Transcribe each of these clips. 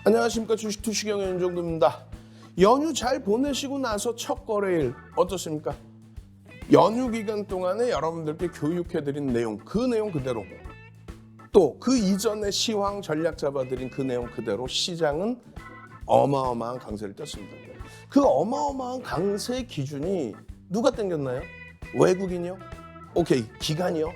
안녕하십니까. 주식투시경의 윤정도입니다. 연휴 잘 보내시고 나서 첫 거래일 어떻습니까? 연휴 기간 동안에 여러분들께 교육해드린 내용, 그 내용 그대로, 또 그 이전에 시황 전략 잡아드린 그 내용 그대로 시장은 어마어마한 강세를 떴습니다. 그 어마어마한 강세 기준이 누가 땡겼나요? 외국인이요? 오케이. 기관이요?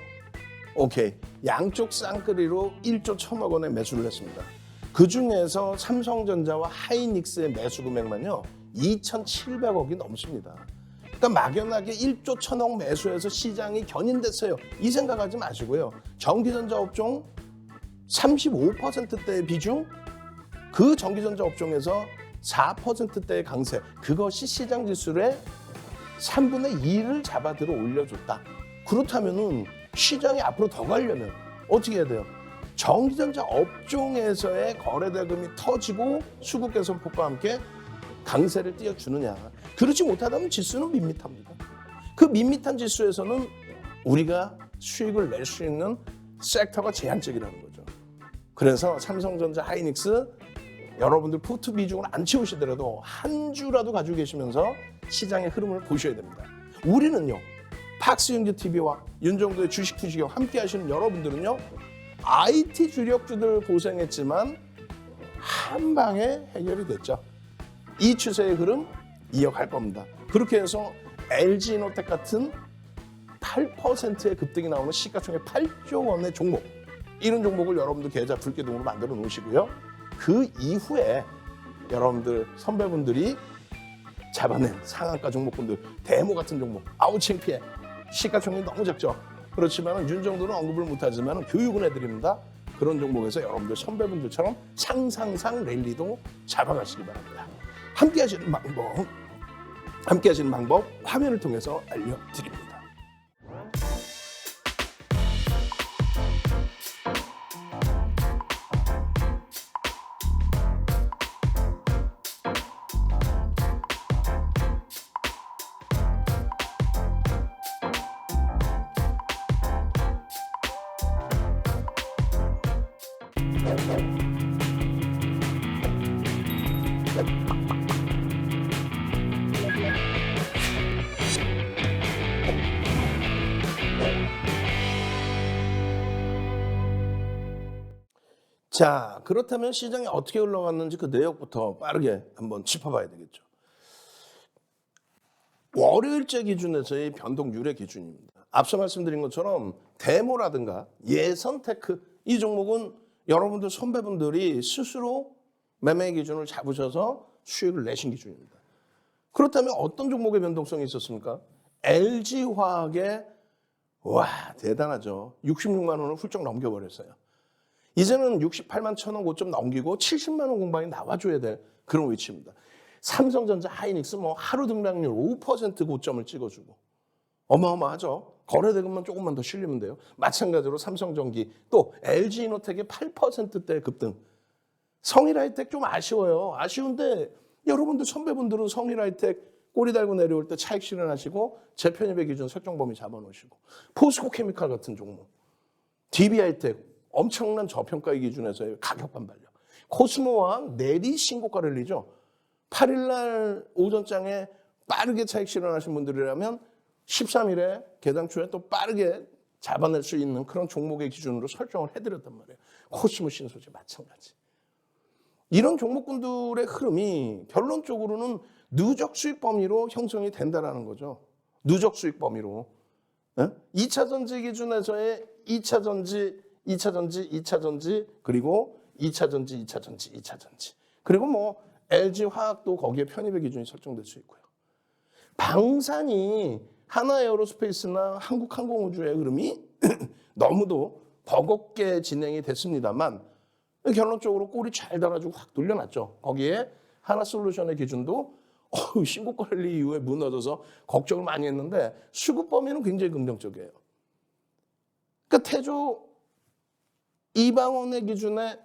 오케이. 양쪽 쌍끌이로 1조 1천억 원의 매수를 했습니다. 그 중에서 삼성전자와 하이닉스의 매수 금액만요 2,700억이 넘습니다. 그러니까 막연하게 1조 1천억 매수해서 시장이 견인됐어요. 이 생각하지 마시고요. 전기전자 업종 35%대의 비중, 그 전기전자 업종에서 4%대의 강세, 그것이 시장 지수의 3분의 2를 잡아들어 올려줬다. 그렇다면은 시장이 앞으로 더 가려면 어떻게 해야 돼요? 전기전자 업종에서의 거래대금이 터지고 수급 개선 폭과 함께 강세를 띄워주느냐. 그렇지 못하다면 지수는 밋밋합니다. 그 밋밋한 지수에서는 우리가 수익을 낼 수 있는 섹터가 제한적이라는 거죠. 그래서 삼성전자, 하이닉스 여러분들 포트 비중을 안 채우시더라도 한 주라도 가지고 계시면서 시장의 흐름을 보셔야 됩니다. 우리는요, 팍스윤규TV와 윤정도의 주식투시경 함께 하시는 여러분들은요, IT 주력주들 고생했지만 한 방에 해결이 됐죠. 이 추세의 흐름 이어갈 겁니다. 그렇게 해서 LG이노텍 같은 8%의 급등이 나오는 시가총액 8조 원의 종목, 이런 종목을 여러분들 계좌 불기둥으로 만들어 놓으시고요. 그 이후에 여러분들 선배분들이 잡아낸 상한가 종목군들, 대모 같은 종목, 아우 창피해, 시가총액이 너무 작죠. 그렇지만 윤정도는 언급을 못하지만 교육은 해드립니다. 그런 종목에서 여러분들 선배분들처럼 상상상 랠리도 잡아가시기 바랍니다. 함께 하시는 방법 화면을 통해서 알려드립니다. 자, 그렇다면 시장이 어떻게 흘러갔는지 그 내역부터 빠르게 한번 짚어봐야 되겠죠. 월요일째 기준에서의 변동 유례 기준입니다. 앞서 말씀드린 것처럼 데모라든가 예선테크, 이 종목은 여러분들 선배분들이 스스로 매매 기준을 잡으셔서 수익을 내신 기준입니다. 그렇다면 어떤 종목의 변동성이 있었습니까? LG화학의, 와, 대단하죠. 66만 원을 훌쩍 넘겨버렸어요. 이제는 68만 1천원 고점 넘기고 70만 원 공방이 나와줘야 될 그런 위치입니다. 삼성전자, 하이닉스 하루 등락률 5% 고점을 찍어주고 어마어마하죠. 거래대금만 조금만 더 실리면 돼요. 마찬가지로 삼성전기, 또 LG이노텍의 8%대 급등. 성일하이텍 좀 아쉬워요. 아쉬운데 여러분들 선배분들은 성일하이텍 꼬리 달고 내려올 때 차익 실현하시고 재편입의 기준 설정 범위 잡아놓으시고, 포스코케미칼 같은 종목, DB하이텍 엄청난 저평가의 기준에서의 가격 반발력, 코스모와 내리 신고가를 내죠. 8일날 오전장에 빠르게 차익 실현하신 분들이라면 13일에 개당초에 또 빠르게 잡아낼 수 있는 그런 종목의 기준으로 설정을 해드렸단 말이에요. 코스모 신소재 마찬가지. 이런 종목군들의 흐름이 결론적으로는 누적 수익 범위로 형성이 된다는 거죠. 누적 수익 범위로. 2차 전지 기준에서의 2차 전지, 2차 전지, 2차 전지, 그리고 2차 전지, 2차 전지, 2차 전지. 그리고 LG화학도 거기에 편입의 기준이 설정될 수 있고요. 방산이 하나에어로스페이스나 한국항공우주의 흐름이 너무도 버겁게 진행이 됐습니다만 결론적으로 꼬리 잘 달아주고 확 돌려놨죠. 거기에 하나솔루션의 기준도 신고가 랠리 이후에 무너져서 걱정을 많이 했는데 수급 범위는 굉장히 긍정적이에요. 그러니까 태조 이방원의 기준에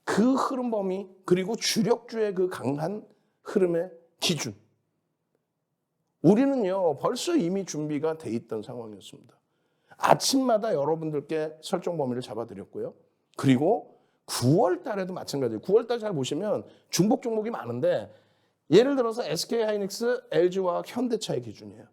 그 흐름 범위, 그리고 주력주의 그 강한 흐름의 기준, 우리는요 벌써 이미 준비가 돼 있던 상황이었습니다. 아침마다 여러분들께 설정 범위를 잡아드렸고요. 그리고 9월 달에도 마찬가지예요. 9월 달 잘 보시면 중복 종목이 많은데 예를 들어서 SK하이닉스, LG화학, 현대차의 기준이에요.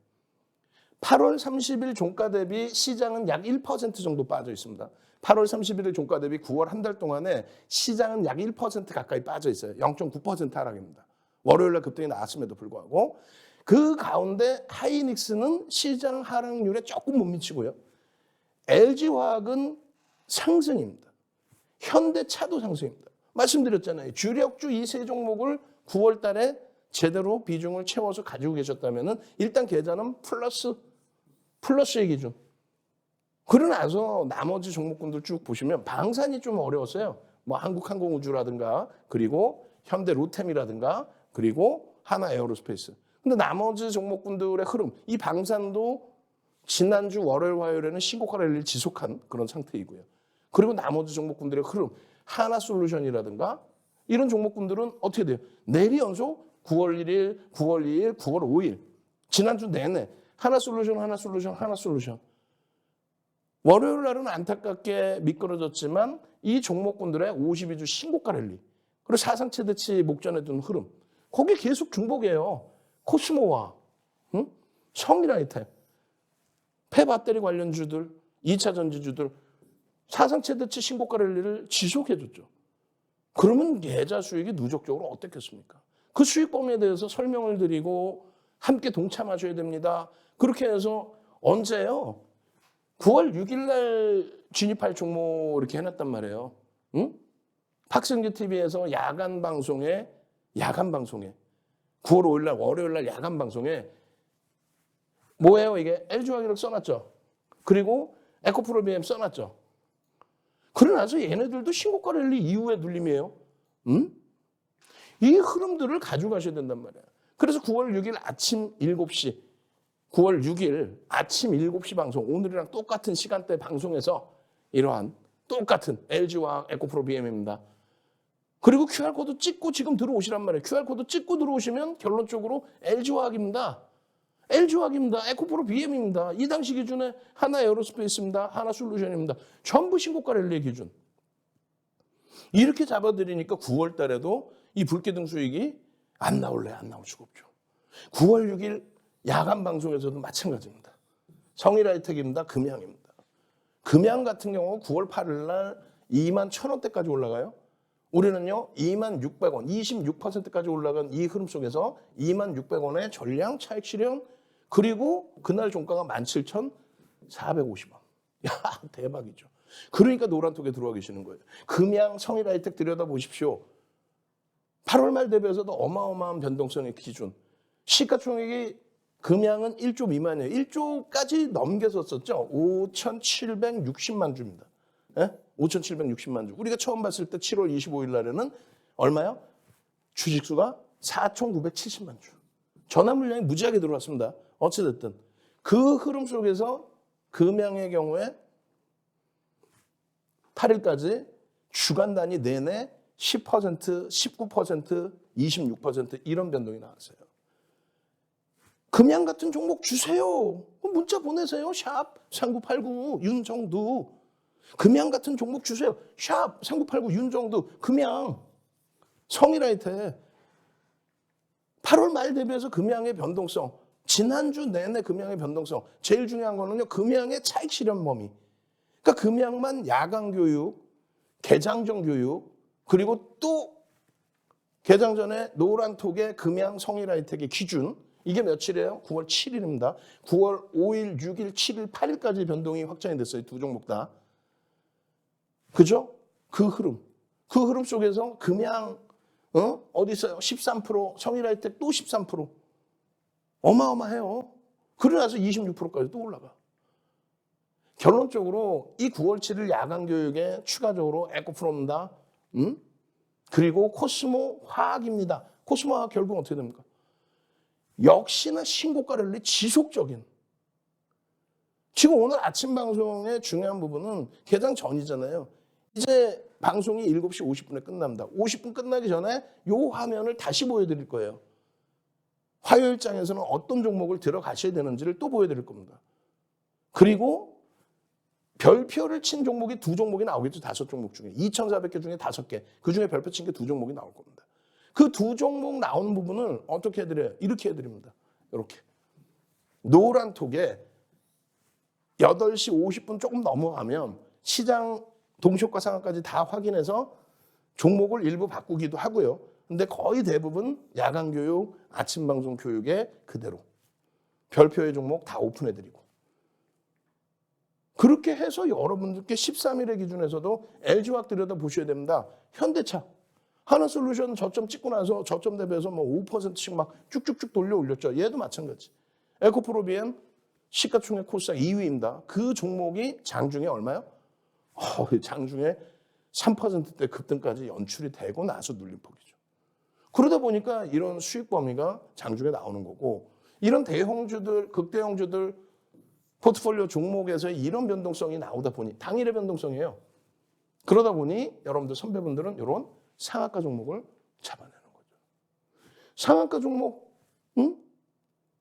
8월 30일 종가 대비 시장은 약 1% 정도 빠져 있습니다. 8월 31일 종가 대비 9월 한 달 동안에 시장은 약 1% 가까이 빠져 있어요. 0.9% 하락입니다. 월요일날 급등이 나왔음에도 불구하고 그 가운데 하이닉스는 시장 하락률에 조금 못 미치고요. LG화학은 상승입니다. 현대차도 상승입니다. 말씀드렸잖아요. 주력주 이 세 종목을 9월 달에 제대로 비중을 채워서 가지고 계셨다면 일단 계좌는 플러스의 기준. 그러고 나서 나머지 종목군들 쭉 보시면 방산이 좀 어려웠어요. 뭐 한국항공우주라든가 그리고 현대로템이라든가 그리고 하나에어로스페이스. 근데 나머지 종목군들의 흐름, 이 방산도 지난주 월요일 화요일에는 신고가 랠리를 지속한 그런 상태이고요. 그리고 나머지 종목군들의 흐름, 하나솔루션이라든가 이런 종목군들은 어떻게 돼요? 내리 연속 9월 1일, 9월 2일, 9월 5일 지난주 내내 하나솔루션. 월요일 날은 안타깝게 미끄러졌지만 이 종목군들의 52주 신고가 랠리 그리고 사상 최대치 목전에 둔 흐름 거기 계속 중복이에요. 코스모와 성일아이텍, 폐배터리 관련주들, 2차 전지주들 사상 최대치 신고가 랠리를 지속해줬죠. 그러면 계좌 수익이 누적적으로 어떻겠습니까? 그 수익 범위에 대해서 설명을 드리고 함께 동참하셔야 됩니다. 그렇게 해서 언제요? 9월 6일 날 진입할 종목 이렇게 해놨단 말이에요. 응? 박승규 TV에서 야간 방송에 9월 5일 날 월요일 날 야간 방송에 뭐예요 이게? LG화학이라고 써놨죠. 그리고 에코프로 BM 써놨죠. 그러고 나서 얘네들도 신고가 랠리 이후에 눌림이에요. 응? 이 흐름들을 가져가셔야 된단 말이에요. 그래서 9월 6일 아침 7시 9월 6일 아침 7시 방송 오늘이랑 똑같은 시간대 방송에서 이러한 똑같은 LG화학 에코프로 BM입니다. 그리고 QR코드 찍고 지금 들어오시란 말이에요. QR코드 찍고 들어오시면 결론적으로 LG화학입니다. 에코프로 BM입니다. 이 당시 기준에 하나에어로스페이스입니다. 하나솔루션입니다. 전부 신고가 랠리의 기준. 이렇게 잡아드리니까 9월 달에도 이 불기둥 수익이 안 나올 수가 없죠. 9월 6일 야간 방송에서도 마찬가지입니다. 성일하이텍입니다. 금양입니다. 금양 같은 경우 9월 8일 날 2만 1,000원대까지 올라가요. 우리는요 2만 600원, 26%까지 올라간 이 흐름 속에서 2만 600원의 전량 차익 실현 그리고 그날 종가가 17,450원. 야 대박이죠. 그러니까 노란톡에 들어와 계시는 거예요. 금양, 성일하이텍 들여다보십시오. 8월 말 대비해서도 어마어마한 변동성의 기준. 시가총액이 금양은 1조 미만이에요. 1조까지 넘겼었죠. 5,760만 주입니다. 예? 5,760만 주. 우리가 처음 봤을 때 7월 25일 날에는 얼마요? 주식수가 4,970만 주. 전화 물량이 무지하게 들어왔습니다. 어찌됐든. 그 흐름 속에서 금양의 경우에 8일까지 주간 단위 내내 10%, 19%, 26% 이런 변동이 나왔어요. 금양 같은 종목 주세요. 문자 보내세요. 샵 3989 윤정두. 금양 같은 종목 주세요. 샵 3989 윤정두. 금양. 성일하이텍. 8월 말 대비해서 금양의 변동성. 지난주 내내 금양의 변동성. 제일 중요한 거는요. 금양의 차익 실현 범위. 그러니까 금양만 야간 교육, 개장전 교육, 그리고 또 개장 전에 노란톡의 금양 성일하이텍의 기준. 이게 며칠이에요? 9월 7일입니다. 9월 5일, 6일, 7일, 8일까지 변동이 확정이 됐어요. 두 종목 다. 그죠? 그 흐름 속에서 금양 어디 있어요? 13%, 성일하이텍 또 13%. 어마어마해요. 그러고 나서 26%까지 또 올라가. 결론적으로 이 9월 7일 야간 교육에 추가적으로 에코프로입니다. 그리고 코스모 화학입니다. 코스모 화학 결국 어떻게 됩니까? 역시나 신고가 랠리 지속적인. 지금 오늘 아침 방송의 중요한 부분은 개장 전이잖아요. 이제 방송이 7시 50분에 끝납니다. 50분 끝나기 전에 이 화면을 다시 보여드릴 거예요. 화요일장에서는 어떤 종목을 들어가셔야 되는지를 또 보여드릴 겁니다. 그리고 별표를 친 종목이 2종목이 나오겠죠. 5종목 중에. 2,400개 중에 5개. 그중에 별표 친 게 2종목이 나올 겁니다. 그 2종목 나오는 부분을 어떻게 해드려요? 이렇게 해드립니다. 이렇게. 노란 톡에 8시 50분 조금 넘어가면 시장 동시효과 상한까지 다 확인해서 종목을 일부 바꾸기도 하고요. 근데 거의 대부분 야간 교육, 아침 방송 교육에 그대로 별표의 종목 다 오픈해드리고. 그렇게 해서 여러분들께 13일의 기준에서도 LG화학 들여다보셔야 됩니다. 현대차. 하나솔루션 저점 찍고 나서 저점 대비해서 뭐 5%씩 막 쭉쭉쭉 돌려 올렸죠. 얘도 마찬가지. 에코프로비엠 시가총액 코스닥 2위입니다. 그 종목이 장중에 얼마요? 장중에 3%대 급등까지 연출이 되고 나서 눌림폭이죠. 그러다 보니까 이런 수익 범위가 장중에 나오는 거고, 이런 대형주들, 극대형주들 포트폴리오 종목에서 이런 변동성이 나오다 보니 당일의 변동성이에요. 그러다 보니 여러분들 선배분들은 이런 상한가 종목을 잡아내는 거죠. 상한가 종목,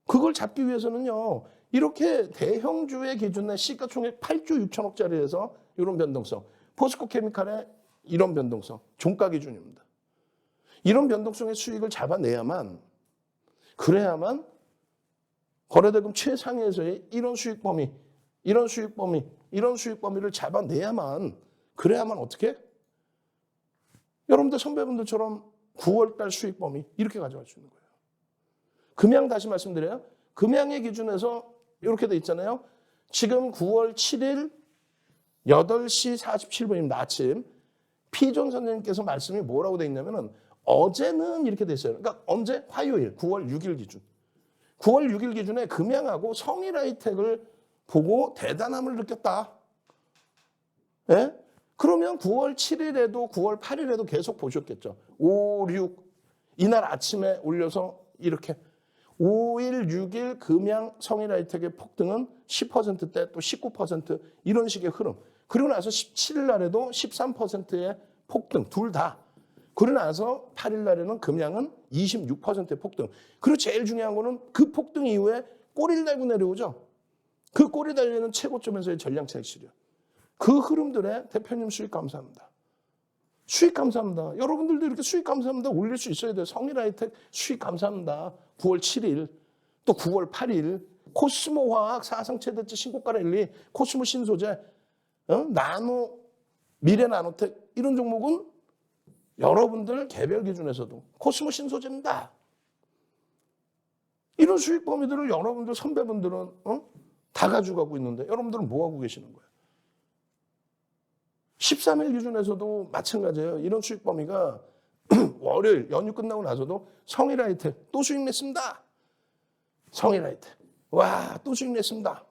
그걸 잡기 위해서는요, 이렇게 대형주의 기준에 시가총액 8조 6천억짜리에서 이런 변동성, 포스코 케미칼의 이런 변동성, 종가 기준입니다. 이런 변동성의 수익을 잡아내야만, 그래야만 거래대금 최상위에서의 이런 수익 범위를 잡아내야만, 그래야만 어떻게? 여러분들 선배분들처럼 9월달 수익 범위 이렇게 가져갈 수 있는 거예요. 금양 다시 말씀드려요. 금양의 기준에서 이렇게 돼 있잖아요. 지금 9월 7일 8시 47분입니다. 아침. 피존 선생님께서 말씀이 뭐라고 돼 있냐면은 어제는 이렇게 돼 있어요. 그러니까 언제? 화요일 9월 6일 기준. 9월 6일 기준에 금양하고 성일하이텍을 보고 대단함을 느꼈다. 예? 그러면 9월 7일에도 9월 8일에도 계속 보셨겠죠. 5, 6 이날 아침에 올려서 이렇게 5일, 6일 금양 성일하이텍의 폭등은 10%대 또 19% 이런 식의 흐름. 그리고 나서 17일 날에도 13%의 폭등 둘 다. 그러고 나서 8일 날에는 금양은 26%의 폭등. 그리고 제일 중요한 거는 그 폭등 이후에 꼬리를 달고 내려오죠. 그 꼬리 달리는 최고점에서의 전량 차익실현. 그 흐름들에 대표님 수익 감사합니다. 수익 감사합니다. 여러분들도 이렇게 수익 감사합니다 올릴 수 있어야 돼요. 성일하이텍 수익 감사합니다. 9월 7일 또 9월 8일 코스모화학 사상 최대치 신고가 랠리, 코스모 신소재, 나노, 미래나노텍 이런 종목은 여러분들 개별 기준에서도 코스모 신소재입니다. 이런 수익 범위들을 여러분들 선배분들은 다 가져가고 있는데 여러분들은 뭐 하고 계시는 거예요? 13일 기준에서도 마찬가지예요. 이런 수익 범위가 월요일 연휴 끝나고 나서도 성일하이텍 또 수익 냈습니다. 성일하이텍 와 또 수익 냈습니다.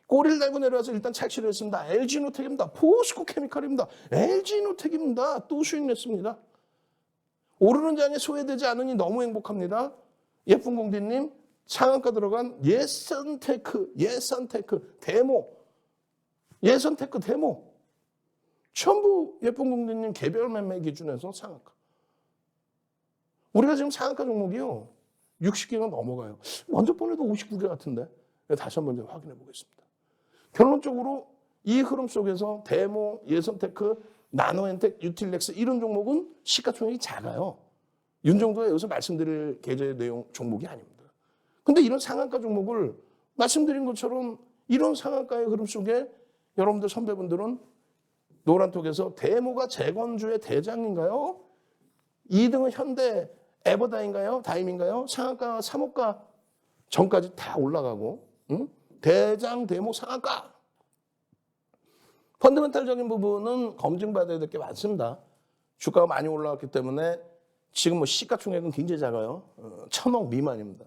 꼬리를 달고 내려와서 일단 착취를 했습니다. LG노텍입니다. 포스코 케미칼입니다. LG노텍입니다. 또 수익 냈습니다. 오르는 장에 소외되지 않으니 너무 행복합니다. 예쁜 공디님 상한가 들어간 예선테크 데모 예선테크 데모 전부 예쁜 공디님 개별 매매 기준에서 상한가. 우리가 지금 상한가 종목이요 60개가 넘어가요. 먼저 번에도 59개 같은데 다시 한번 확인해 보겠습니다. 결론적으로 이 흐름 속에서 데모, 예선테크, 나노엔텍, 유틸렉스 이런 종목은 시가총액이 작아요. 윤정도가 여기서 말씀드릴 계좌의 내용 종목이 아닙니다. 근데 이런 상한가 종목을 말씀드린 것처럼 이런 상한가의 흐름 속에 여러분들 선배분들은 노란톡에서 데모가 재건주의 대장인가요? 2등은 현대 에버다인가요? 다임인가요? 상한가 3호가 전까지 다 올라가고 대장 데모 상한가. 펀더멘탈적인 부분은 검증받아야 될 게 많습니다. 주가가 많이 올라왔기 때문에 지금 뭐 시가총액은 굉장히 작아요. 1,000억 미만입니다.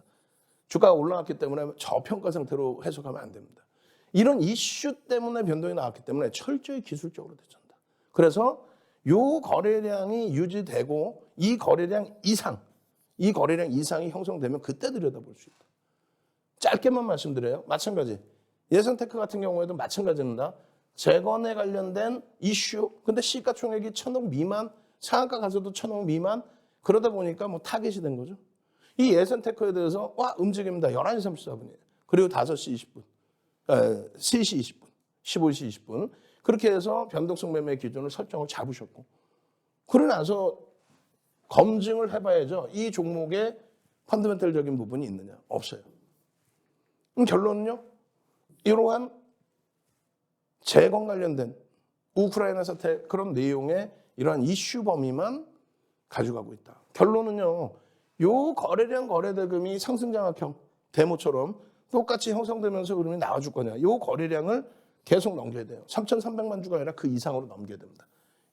주가가 올라왔기 때문에 저평가 상태로 해석하면 안 됩니다. 이런 이슈 때문에 변동이 나왔기 때문에 철저히 기술적으로 대처한다. 그래서 요 거래량이 유지되고 이 거래량 이상이 형성되면 그때 들여다볼 수 있다. 짧게만 말씀드려요. 마찬가지. 예선테크 같은 경우에도 마찬가지입니다. 재건에 관련된 이슈. 근데 시가총액이 1,000억 미만, 상한가 가서도 1,000억 미만. 그러다 보니까 뭐 타겟이 된 거죠. 이 예선테크에 대해서 움직입니다. 11시 34분이에요. 그리고 5시 20분. 3시 20분. 15시 20분. 그렇게 해서 변동성 매매 기준을 설정을 잡으셨고, 그러고 나서 검증을 해봐야죠. 이 종목에 펀더멘털적인 부분이 있느냐? 없어요. 그럼 결론은요? 이러한 재건 관련된 우크라이나 사태 그런 내용의 이러한 이슈 범위만 가져가고 있다. 결론은요. 요 거래량 거래대금이 상승장악형 데모처럼 똑같이 형성되면서 그러면 나와줄 거냐. 요 거래량을 계속 넘겨야 돼요. 3,300만 주가 아니라 그 이상으로 넘겨야 됩니다.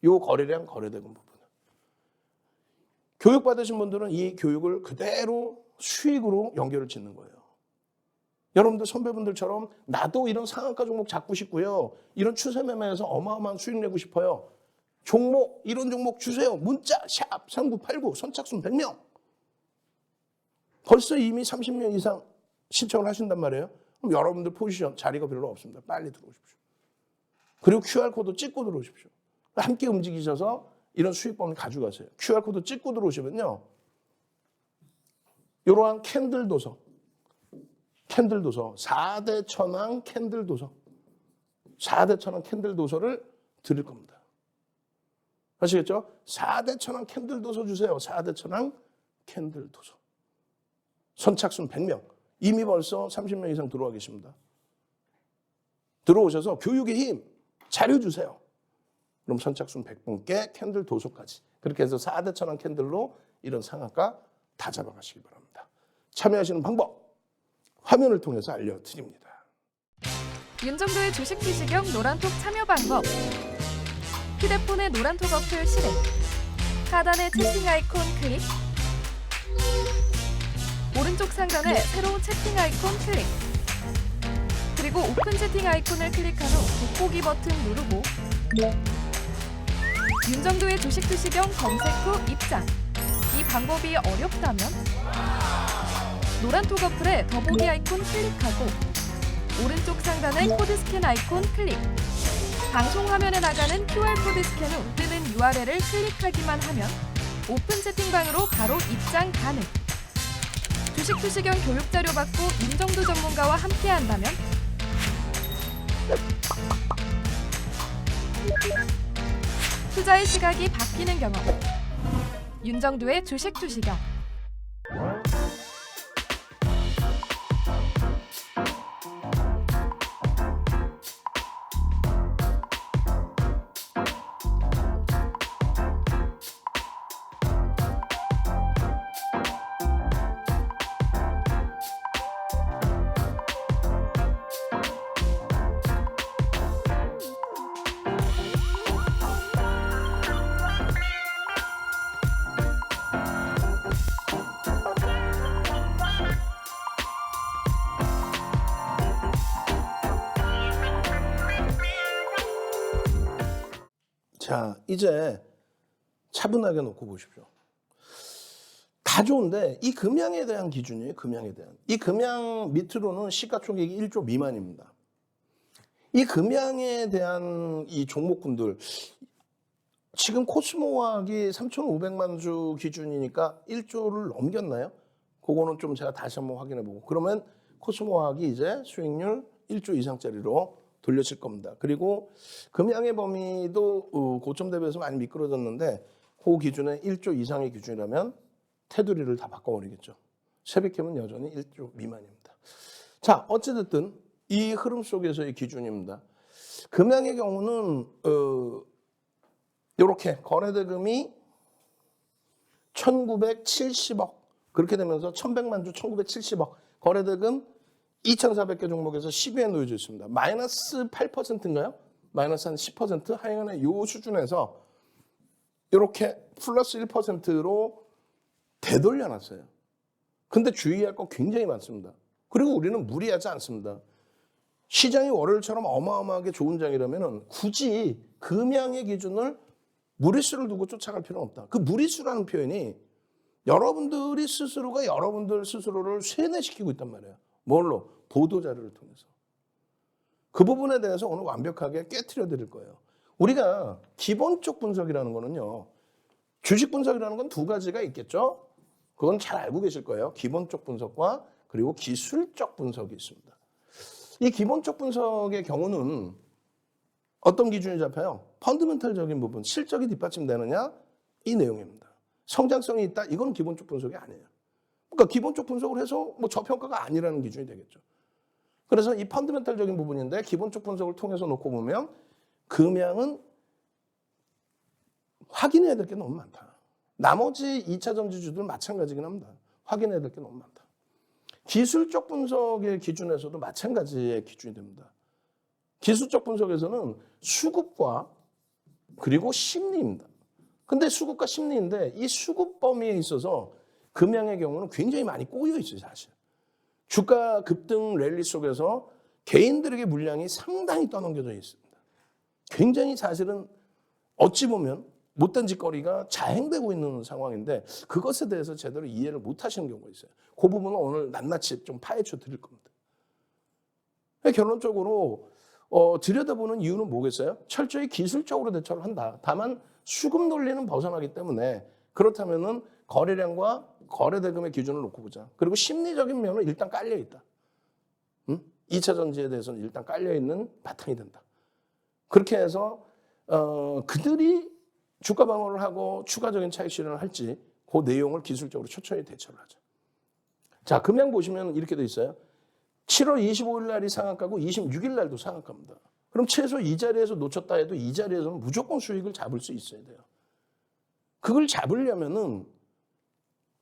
요 거래량 거래대금 부분. 교육받으신 분들은 이 교육을 그대로 수익으로 연결을 짓는 거예요. 여러분들 선배분들처럼 나도 이런 상한가 종목 잡고 싶고요. 이런 추세 매매에서 어마어마한 수익 내고 싶어요. 종목, 이런 종목 주세요. 문자 샵 3989 선착순 100명. 벌써 이미 30명 이상 신청을 하신단 말이에요. 그럼 여러분들 포지션 자리가 별로 없습니다. 빨리 들어오십시오. 그리고 QR코드 찍고 들어오십시오. 함께 움직이셔서 이런 수익범을 가져가세요. QR코드 찍고 들어오시면요. 이러한 캔들 도서, 4대 천왕 캔들 도서, 4대 천왕 캔들 도서를 드릴 겁니다. 아시겠죠? 4대 천왕 캔들 도서 주세요. 4대 천왕 캔들 도서. 선착순 100명. 이미 벌써 30명 이상 들어와 계십니다. 들어오셔서 교육의 힘, 자료 주세요. 그럼 선착순 100분께 캔들 도서까지. 그렇게 해서 4대 천왕 캔들로 이런 상한가 다 잡아가시기 바랍니다. 참여하시는 방법, 화면을 통해서 알려드립니다. 윤정도의 주식 지식형 노란톡 참여 방법. 휴대폰의 노란톡 어플 실행. 하단의 채팅 아이콘 클릭. 오른쪽 상단에 새로운 채팅 아이콘 클릭. 그리고 오픈 채팅 아이콘을 클릭한 후 돋보기 버튼 누르고 윤정도의 주식 지식형 검색 후 입장. 이 방법이 어렵다면 노란톡 어플에 더보기 아이콘 클릭하고 오른쪽 상단의 코드 스캔 아이콘 클릭. 방송 화면에 나가는 QR코드 스캔 후 뜨는 URL을 클릭하기만 하면 오픈 채팅방으로 바로 입장 가능. 주식 투시경 교육 자료 받고 윤정도 전문가와 함께 한다면 투자의 시각이 바뀌는 경험. 윤정도의 주식 투시경. 자, 이제 차분하게 놓고 보십시오. 다 좋은데 이 금양에 대한 기준이에요. 금양에 대한. 이 금양 밑으로는 시가총액이 1조 미만입니다. 이 금양에 대한 이 종목군들 지금 코스모화학이 3,500만 주 기준이니까 1조를 넘겼나요? 그거는 좀 제가 다시 한번 확인해 보고. 그러면 코스모화학이 이제 수익률 1조 이상짜리로 돌려칠 겁니다. 그리고 금양의 범위도 고점 대비해서 많이 미끄러졌는데 그 기준에 1조 이상의 기준이라면 테두리를 다 바꿔버리겠죠. 세비캠은 여전히 1조 미만입니다. 자, 어찌됐든 이 흐름 속에서의 기준입니다. 금양의 경우는 이렇게 거래대금이 1,970억 그렇게 되면서 1,100만 주 1,970억 거래대금 2,400개 종목에서 10위에 놓여져 있습니다. 마이너스 8%인가요? 마이너스 한 10% 하여간에 이 수준에서 이렇게 플러스 1%로 되돌려놨어요. 근데 주의할 거 굉장히 많습니다. 그리고 우리는 무리하지 않습니다. 시장이 월요일처럼 어마어마하게 좋은 장이라면 굳이 금양의 기준을 무리수를 두고 쫓아갈 필요는 없다. 그 무리수라는 표현이 여러분들이 스스로가 여러분들 스스로를 쇠뇌시키고 있단 말이에요. 뭘로? 보도자료를 통해서. 그 부분에 대해서 오늘 완벽하게 깨트려 드릴 거예요. 우리가 기본적 분석이라는 거는요. 주식 분석이라는 건 두 가지가 있겠죠. 그건 잘 알고 계실 거예요. 기본적 분석과 그리고 기술적 분석이 있습니다. 이 기본적 분석의 경우는 어떤 기준이 잡혀요? 펀더멘탈적인 부분, 실적이 뒷받침되느냐? 이 내용입니다. 성장성이 있다? 이건 기본적 분석이 아니에요. 그러니까 기본적 분석을 해서 뭐 저평가가 아니라는 기준이 되겠죠. 그래서 이 펀더멘탈적인 부분인데 기본적 분석을 통해서 놓고 보면 금양은 확인해야 될 게 너무 많다. 나머지 2차 전지주들 마찬가지긴 합니다. 확인해야 될 게 너무 많다. 기술적 분석의 기준에서도 마찬가지의 기준이 됩니다. 기술적 분석에서는 수급과 그리고 심리입니다. 근데 수급과 심리인데 이 수급 범위에 있어서 금양의 경우는 굉장히 많이 꼬여 있어요, 사실. 주가 급등 랠리 속에서 개인들에게 물량이 상당히 떠넘겨져 있습니다. 굉장히 사실은 어찌 보면 못된 짓거리가 자행되고 있는 상황인데 그것에 대해서 제대로 이해를 못 하시는 경우가 있어요. 그 부분은 오늘 낱낱이 좀 파헤쳐 드릴 겁니다. 결론적으로 들여다보는 이유는 뭐겠어요? 철저히 기술적으로 대처를 한다. 다만 수급 논리는 벗어나기 때문에 그렇다면은 거래량과 거래 대금의 기준을 놓고 보자. 그리고 심리적인 면은 일단 깔려 있다. 2차 전지에 대해서는 일단 깔려 있는 바탕이 된다. 그렇게 해서 그들이 주가 방어를 하고 추가적인 차익 실현을 할지 그 내용을 기술적으로 초점이 대처를 하죠. 자, 금양 보시면 이렇게 돼 있어요. 7월 25일 날이 상한가고 26일 날도 상한가입니다. 그럼 최소 이 자리에서 놓쳤다 해도 이 자리에서는 무조건 수익을 잡을 수 있어야 돼요. 그걸 잡으려면은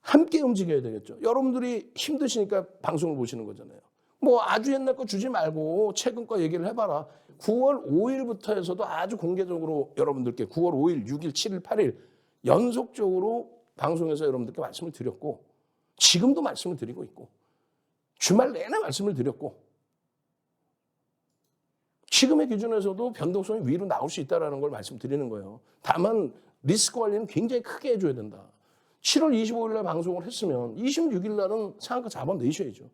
함께 움직여야 되겠죠. 여러분들이 힘드시니까 방송을 보시는 거잖아요. 뭐 아주 옛날 거 주지 말고 최근 거 얘기를 해봐라. 9월 5일부터 해서도 아주 공개적으로 여러분들께 9월 5일, 6일, 7일, 8일 연속적으로 방송에서 여러분들께 말씀을 드렸고 지금도 말씀을 드리고 있고 주말 내내 말씀을 드렸고 지금의 기준에서도 변동성이 위로 나올 수 있다는 걸 말씀드리는 거예요. 다만 리스크 관리는 굉장히 크게 해줘야 된다. 7월 25일 날 방송을 했으면 26일 날은 상한가 잡아내셔야죠.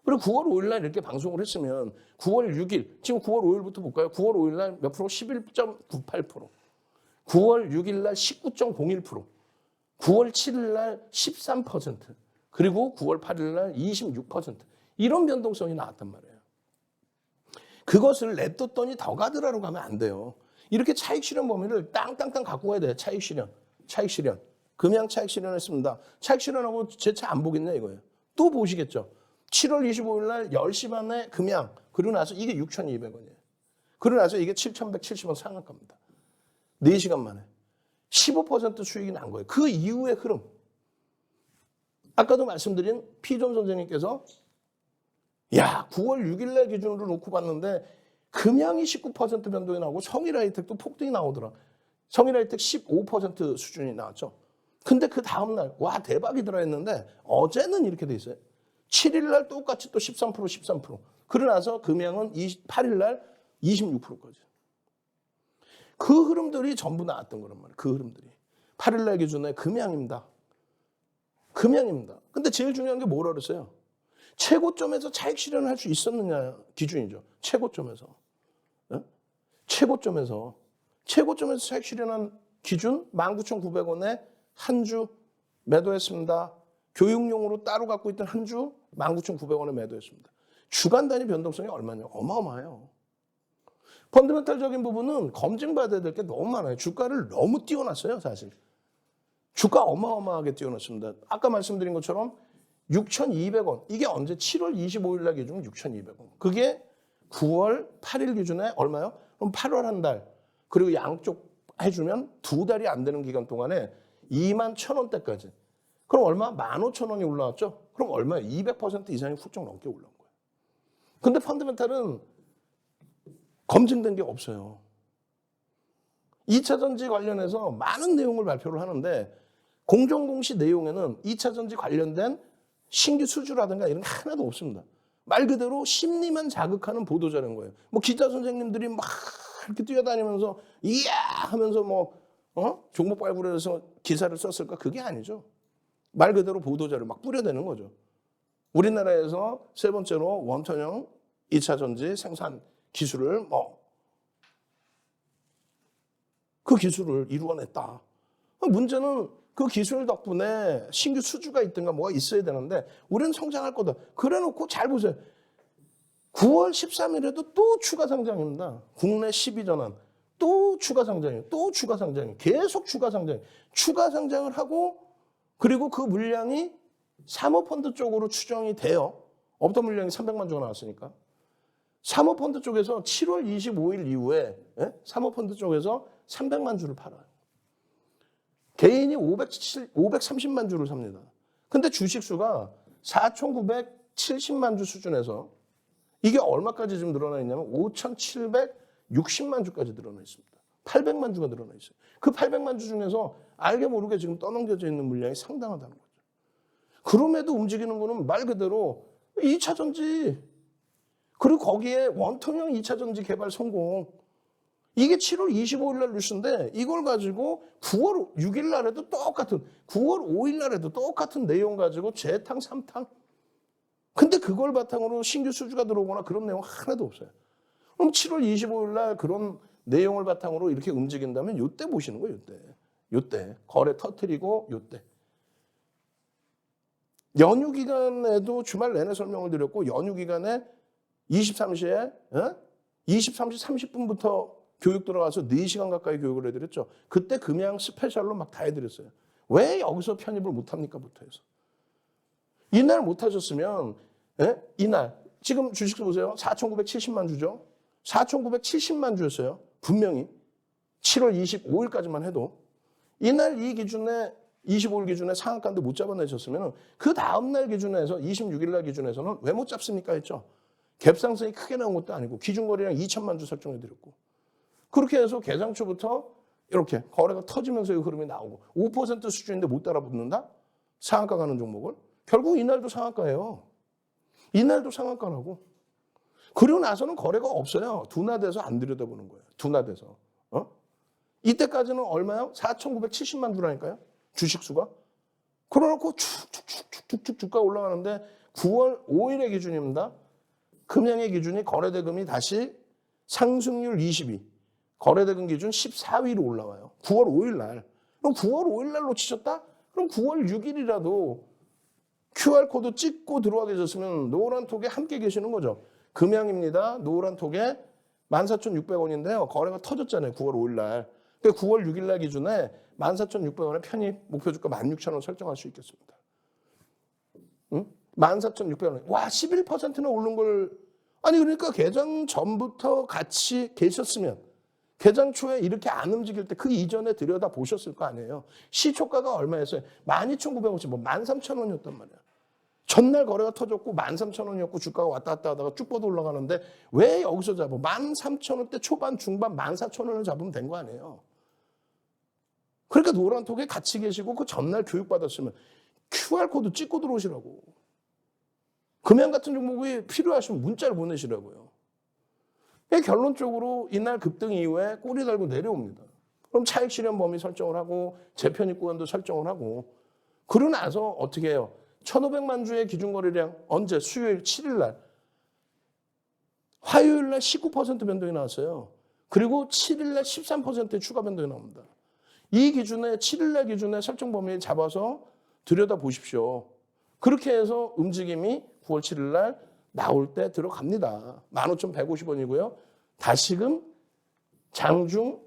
그리고 9월 5일 날 이렇게 방송을 했으면 9월 6일, 지금 9월 5일부터 볼까요? 9월 5일 날 몇 프로? 11.98%. 9월 6일 날 19.01%. 9월 7일 날 13%. 그리고 9월 8일 날 26%. 이런 변동성이 나왔단 말이에요. 그것을 냅뒀더니 더 가더라로 가면 안 돼요. 이렇게 차익 실현 범위를 땅땅땅 갖고 가야 돼요. 차익 실현. 차익 실현. 금양 차익 실현했습니다. 차익 실현하고 제 차 안 보겠냐 이거예요. 또 보시겠죠. 7월 25일 날 10시 반에 금양. 그리고 나서 이게 6,200원이에요. 그리고 나서 이게 7,170원 상한가입니다. 4시간 만에. 15% 수익이 난 거예요. 그 이후의 흐름. 아까도 말씀드린 피존 선생님께서 야 9월 6일 날 기준으로 놓고 봤는데 금양이 19% 변동이 나오고 성일하이텍도 폭등이 나오더라. 성일하이텍 15% 수준이 나왔죠. 근데 그 다음날 와 대박이더라 했는데 어제는 이렇게 돼 있어요. 7일 날 똑같이 또 13%, 13%. 그러고 나서 금양은 8일 날 26%까지. 그 흐름들이 전부 나왔던 거란 말이에요. 그 흐름들이. 8일 날 기준에 금양입니다. 금양입니다. 근데 제일 중요한 게 뭐라 그랬어요? 최고점에서 차익 실현을 할 수 있었느냐 기준이죠. 최고점에서. 네? 최고점에서 차익 실현한 기준 19,900원에 한 주 매도했습니다. 교육용으로 따로 갖고 있던 한 주 19,900원에 매도했습니다. 주간 단위 변동성이 얼마냐? 어마어마해요. 펀더멘탈적인 부분은 검증받아야 될 게 너무 많아요. 주가를 너무 띄워놨어요, 사실. 주가 어마어마하게 띄워놨습니다. 아까 말씀드린 것처럼 6,200원. 이게 언제? 7월 25일 날 기준 6,200원. 그게 9월 8일 기준에 얼마요? 그럼 8월 한 달. 그리고 양쪽 해주면 2달이 안 되는 기간 동안에 21,000원대까지. 그럼 얼마? 15,000원이 올라왔죠? 그럼 얼마예요? 200% 이상이 훌쩍 넘게 올라온 거예요. 근데 펀더멘탈은 검증된 게 없어요. 2차 전지 관련해서 많은 내용을 발표를 하는데 공정공시 내용에는 2차 전지 관련된 신규 수주라든가 이런 게 하나도 없습니다. 말 그대로 심리만 자극하는 보도자료인 거예요. 뭐 기자 선생님들이 막 이렇게 뛰어다니면서 이야 하면서 뭐 종목 발굴해서 기사를 썼을까? 그게 아니죠. 말 그대로 보도자료 막 뿌려대는 거죠. 우리나라에서 세 번째로 원천형 2차 전지 생산 기술을 그 기술을 이루어냈다. 문제는 그 기술 덕분에 신규 수주가 있든가 뭐가 있어야 되는데 우리는 성장할 거다. 그래 놓고 잘 보세요. 9월 13일에도 또 추가 상장입니다. 국내 12전환 또 추가 상장이에요. 또 추가 상장이에요. 계속 추가 상장. 추가 상장을 하고 그리고 그 물량이 사모펀드 쪽으로 추정이 돼요. 없던 물량이 300만 주가 나왔으니까. 사모펀드 쪽에서 7월 25일 이후에 사모펀드 쪽에서 300만 주를 팔아요. 개인이 530만 주를 삽니다. 근데 주식수가 4,970만 주 수준에서 이게 얼마까지 지금 늘어나 있냐면 5,760만 주까지 늘어나 있습니다. 800만 주가 늘어나 있어요. 그 800만 주 중에서 알게 모르게 지금 떠넘겨져 있는 물량이 상당하다는 거죠. 그럼에도 움직이는 거는 말 그대로 2차 전지 그리고 거기에 원통형 2차 전지 개발 성공. 이게 7월 25일 날 뉴스인데 이걸 가지고 9월 6일 날에도 똑같은 9월 5일 날에도 똑같은 내용 가지고 재탕 3탕. 근데 그걸 바탕으로 신규 수주가 들어오거나 그런 내용 하나도 없어요. 그럼 7월 25일 날 그런 내용을 바탕으로 이렇게 움직인다면 요때 보시는 거예요. 요때 거래 터뜨리고 요때. 연휴 기간에도 주말 내내 설명을 드렸고 연휴 기간에 23시에 23시 30분부터 교육 들어가서 4시간 가까이 교육을 해드렸죠. 그때 금양 스페셜로 막 다 해드렸어요. 왜 여기서 편입을 못합니까? 부터 해서. 이날 못하셨으면 이날 지금 주식수 보세요. 4,970만 주죠. 4,970만 주였어요. 분명히 7월 25일까지만 해도 이날 이 기준에 25일 기준에 상한가인데 못 잡아내셨으면 그 다음날 기준에서 26일 날 기준에서는 왜 못 잡습니까 했죠. 갭상승이 크게 나온 것도 아니고 기준거래량 2천만 주 설정해드렸고 그렇게 해서 개장초부터 이렇게 거래가 터지면서 이 흐름이 나오고 5% 수준인데 못 따라붙는다? 상한가 가는 종목을? 결국 이날도 상한가예요. 이날도 상한가라고. 그리고 나서는 거래가 없어요. 둔화돼서 안 들여다보는 거예요. 둔화돼서. 이때까지는 얼마요? 4,970만 주라니까요. 주식수가. 그러놓고 쭉쭉쭉쭉쭉 주가 올라가는데 9월 5일의 기준입니다. 금양의 기준이 거래대금이 다시 상승률 22, 거래대금 기준 14위로 올라와요. 9월 5일 날. 그럼 9월 5일 날 놓치셨다? 그럼 9월 6일이라도 QR코드 찍고 들어와 계셨으면 노란 톡에 함께 계시는 거죠. 금양입니다. 노란 톡에 14,600원인데요. 거래가 터졌잖아요. 9월 5일 날. 그러니까 9월 6일 날 기준에 14,600원에 편입 목표주가 16,000원 설정할 수 있겠습니다. 14,600원. 와, 11%나 오른 걸. 아니, 그러니까 개장 전부터 같이 계셨으면, 개장 초에 이렇게 안 움직일 때 그 이전에 들여다 보셨을 거 아니에요. 시초가가 얼마였어요? 12,900원씩, 뭐 13,000원이었단 말이야. 전날 거래가 터졌고 13,000원이었고 주가가 왔다 갔다 하다가 쭉 뻗어 올라가는데 왜 여기서 잡아? 13,000원대 초반, 중반 14,000원을 잡으면 된 거 아니에요. 그러니까 노란톡에 같이 계시고 그 전날 교육받았으면 QR코드 찍고 들어오시라고. 금양 같은 종목이 필요하시면 문자를 보내시라고요. 결론적으로 이날 급등 이후에 꼬리 달고 내려옵니다. 그럼 차익 실현 범위 설정을 하고 재편입 구간도 설정을 하고 그러고 나서 어떻게 해요? 1,500만 주의 기준 거래량 언제? 수요일 7일 날. 화요일 날 19% 변동이 나왔어요. 그리고 7일 날 13%의 추가 변동이 나옵니다. 이 기준에 7일 날 기준에 설정 범위 잡아서 들여다 보십시오. 그렇게 해서 움직임이 9월 7일 날 나올 때 들어갑니다. 15,150원이고요. 다시금 장중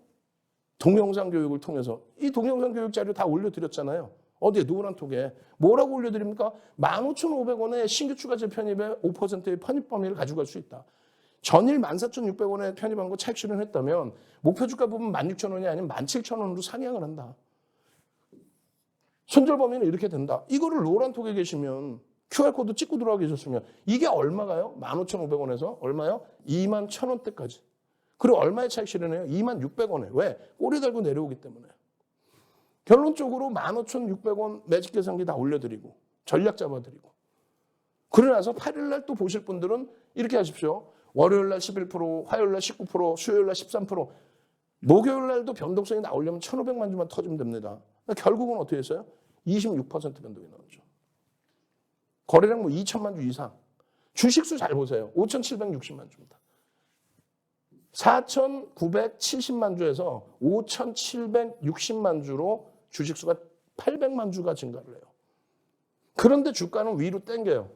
동영상 교육을 통해서 이 동영상 교육 자료 다 올려드렸잖아요. 어디에? 노란톡에. 뭐라고 올려드립니까? 15,500원에 신규 추가 재편입에 5%의 편입 범위를 가져갈 수 있다. 전일 14,600원에 편입한 거 차익 실현했다면 목표 주가 부분 16,000원이 아니면 17,000원으로 상향을 한다. 손절 범위는 이렇게 된다. 이거를 노란톡에 계시면 QR코드 찍고 들어가 계셨으면 이게 얼마가요? 15,500원에서 얼마요? 21,000원대까지. 그리고 얼마의 차익 실현해요? 26,600원에. 왜? 꼬리 달고 내려오기 때문에. 결론적으로 15,600원 매직 계산기 다 올려드리고 전략 잡아드리고 그러고 나서 8일 날 또 보실 분들은 이렇게 하십시오. 월요일 날 11%, 화요일 날 19%, 수요일 날 13%, 목요일 날도 변동성이 나오려면 1,500만 주만 터지면 됩니다. 결국은 어떻게 했어요? 26% 변동이 나오죠. 거래량 뭐 2천만 주 이상. 주식수 잘 보세요. 5,760만 주입니다. 4,970만 주에서 5,760만 주로 주식수가 800만 주가 증가를 해요. 그런데 주가는 위로 땡겨요.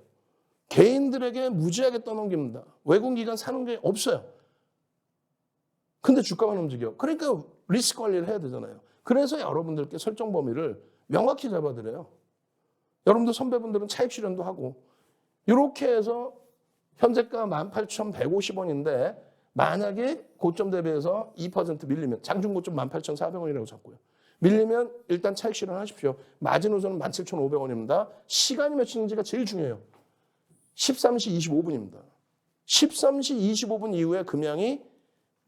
개인들에게 무지하게 떠넘깁니다. 외국 기관 사는 게 없어요. 근데 주가만 움직여. 그러니까 리스크 관리를 해야 되잖아요. 그래서 여러분들께 설정 범위를 명확히 잡아드려요. 여러분들 선배분들은 차익 실현도 하고 이렇게 해서 현재가 18,150원인데 만약에 고점 대비해서 2% 밀리면 장중 고점 18,400원이라고 잡고요. 밀리면 일단 차익 실현하십시오. 마지노선은 17,500원입니다. 시간이 몇시인지가 제일 중요해요. 13시 25분입니다. 13시 25분 이후에 금양이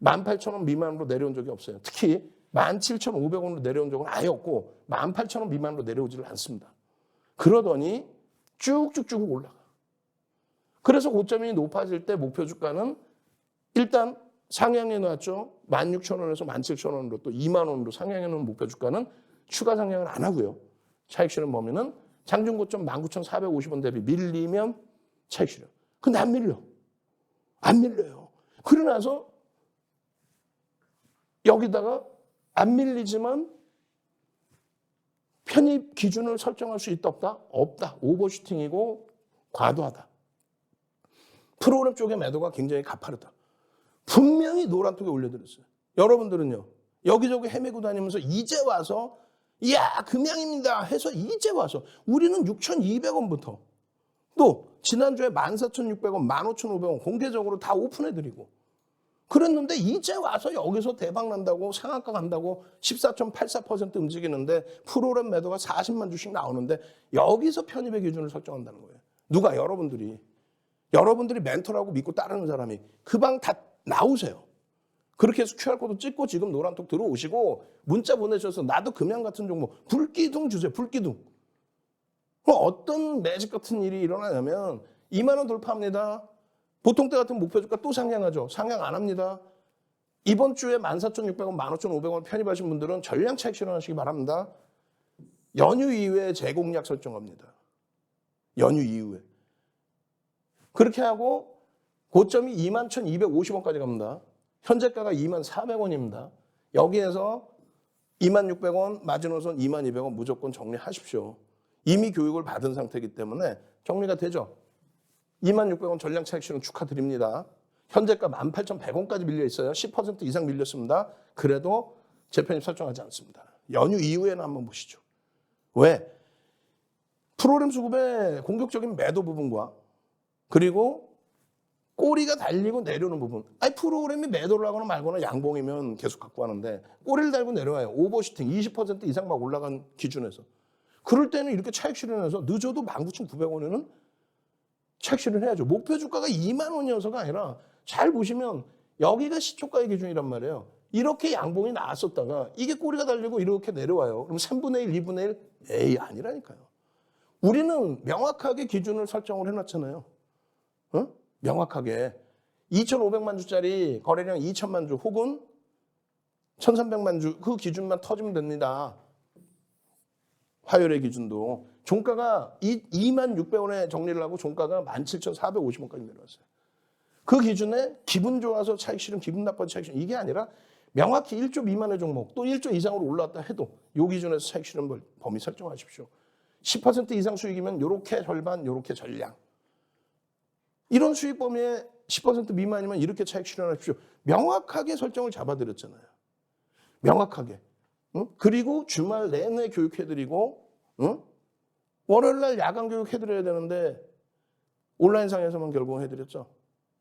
18,000원 미만으로 내려온 적이 없어요. 특히 17,500원으로 내려온 적은 아예 없고 18,000원 미만으로 내려오지를 않습니다. 그러더니 쭉쭉쭉 올라가. 그래서 고점이 높아질 때 목표 주가는 일단 상향해 놨죠. 16,000원에서 17,000원으로 또 2만 원으로 상향해 놓은 목표 주가는 추가 상향을 안 하고요. 차익 실현 범위는 장중 고점 19,450원 대비 밀리면 차익 실현. 근데 안 밀려. 안 밀려요. 그러고 나서 여기다가 안 밀리지만 편입 기준을 설정할 수 있다 없다? 없다. 오버슈팅이고 과도하다. 프로그램 쪽의 매도가 굉장히 가파르다. 분명히 노란톡에 올려드렸어요. 여러분들은요. 여기저기 헤매고 다니면서 이제 와서 이야 금양입니다 해서 이제 와서 우리는 6,200원부터 또 지난주에 14,600원, 15,500원 공개적으로 다 오픈해드리고 그랬는데 이제 와서 여기서 대박 난다고 상한가 간다고 14.84% 움직이는데 프로그램 매도가 40만 주씩 나오는데 여기서 편입의 기준을 설정한다는 거예요. 누가? 여러분들이. 여러분들이 멘토라고 믿고 따르는 사람이 그 방 다 나오세요. 그렇게 해서 QR코드 찍고 지금 노란톡 들어오시고 문자 보내셔서 나도 금양 같은 종목 불기둥 주세요. 불기둥. 어떤 매직 같은 일이 일어나냐면 2만 원 돌파합니다. 보통 때 같은 목표 주가 또 상향하죠. 상향 안 합니다. 이번 주에 14,600원, 15,500원 편입하신 분들은 전량 차익 실현하시기 바랍니다. 연휴 이후에 재공략 설정합니다. 연휴 이후에. 그렇게 하고 고점이 21,250원까지 갑니다. 현재가가 24,400원입니다. 여기에서 26,000원, 마지노선 22,000원 무조건 정리하십시오. 이미 교육을 받은 상태이기 때문에 정리가 되죠. 26,000원 전량 차익 실현 축하드립니다. 현재가 18,100원까지 밀려 있어요. 10% 이상 밀렸습니다. 그래도 재편입 설정하지 않습니다. 연휴 이후에는 한번 보시죠. 왜? 프로그램 수급의 공격적인 매도 부분과 그리고 꼬리가 달리고 내려오는 부분. 아니 프로그램이 매도를 하거나 말거나 양봉이면 계속 갖고 가는데 꼬리를 달고 내려와요. 오버슈팅 20% 이상 막 올라간 기준에서. 그럴 때는 이렇게 차익 실현해서 늦어도 19,900원에는 차익 실현해야죠. 목표 주가가 2만 원이어서가 아니라 잘 보시면 여기가 시초가의 기준이란 말이에요. 이렇게 양봉이 나왔었다가 이게 꼬리가 달리고 이렇게 내려와요. 그럼 3분의 1, 2분의 1? 에이 아니라니까요. 우리는 명확하게 기준을 설정을 해놨잖아요. 명확하게 2,500만 주짜리 거래량 2,000만 주 혹은 1,300만 주 그 기준만 터지면 됩니다. 화요일의 기준도 종가가 26,600원에 정리를 하고 종가가 17,450원까지 내려왔어요. 그 기준에 기분 좋아서 차익 실현, 기분 나빠서 차익 실현 이게 아니라 명확히 1조 미만의 종목 또 1조 이상으로 올라왔다 해도 이 기준에서 차익 실현 범위 설정하십시오. 10% 이상 수익이면 이렇게 절반, 이렇게 전량. 이런 수익 범위에 10% 미만이면 이렇게 차익 실현하십시오. 명확하게 설정을 잡아드렸잖아요. 명확하게. 응? 그리고 주말 내내 교육해드리고 응? 월요일날 야간 교육해드려야 되는데 온라인상에서만 결국 해드렸죠.